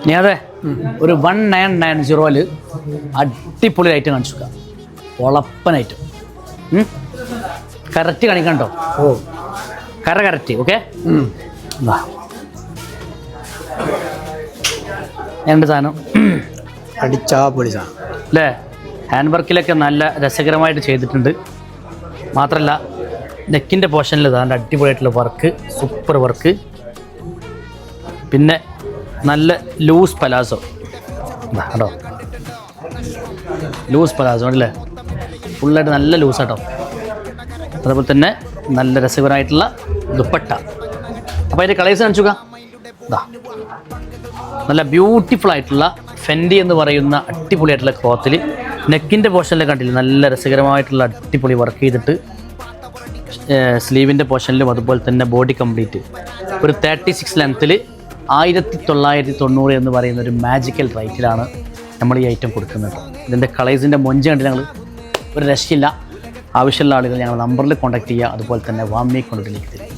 നീ അതെ ഒരു 1990 അടിപൊളി ഐറ്റം കാണിച്ചു കൊടുക്കാം. ഉളപ്പൻ ഐറ്റം. കറക്റ്റ് കാണിക്കണ്ടോ? ഓ കറക്റ്റ്. ഓക്കെ, എന്ത് സാധനം അടിച്ചാ പൊളി സാധനം അല്ലേ? ഹാൻഡ് വർക്കിലൊക്കെ നല്ല രസകരമായിട്ട് ചെയ്തിട്ടുണ്ട്. മാത്രമല്ല നെക്കിൻ്റെ പോർഷനിൽ നല്ല അടിപൊളിയായിട്ടുള്ള വർക്ക്, സൂപ്പർ വർക്ക്. പിന്നെ നല്ല ലൂസ് പലാസോ കേട്ടോ, ലൂസ് പലാസോ അല്ലേ, ഫുള്ളായിട്ട് നല്ല ലൂസാട്ടോ. അതുപോലെ തന്നെ നല്ല രസകരമായിട്ടുള്ള ദുപ്പട്ട. അപ്പോൾ അതിൻ്റെ കളേഴ്സ് കാണിച്ചുക. നല്ല ബ്യൂട്ടിഫുൾ ആയിട്ടുള്ള ഫെൻഡി എന്ന് പറയുന്ന അടിപൊളിയായിട്ടുള്ള ക്ലോത്തിൽ നെക്കിൻ്റെ പോർഷനിൽ കണ്ടില്ല, നല്ല രസകരമായിട്ടുള്ള അടിപൊളി വർക്ക് ചെയ്തിട്ട് സ്ലീവിൻ്റെ പോർഷനിലും അതുപോലെ തന്നെ ബോഡി കംപ്ലീറ്റ് ഒരു 36 ലെങ്ത്തിൽ 1990 എന്ന് പറയുന്ന ഒരു മാജിക്കൽ റേറ്റിലാണ് നമ്മൾ ഈ ഐറ്റം കൊടുക്കുന്നത്. ഇതിൻ്റെ കളേഴ്സിൻ്റെ മൊഞ്ച് കണ്ടില്ല ഞങ്ങൾ, ഒരു രക്ഷയില്ല. ആവശ്യമുള്ള ആളുകൾ ഞങ്ങൾ നമ്പറിൽ കോൺടാക്ട് ചെയ്യുക, അതുപോലെ തന്നെ വാമി കൊണ്ടിലേക്ക് തരും.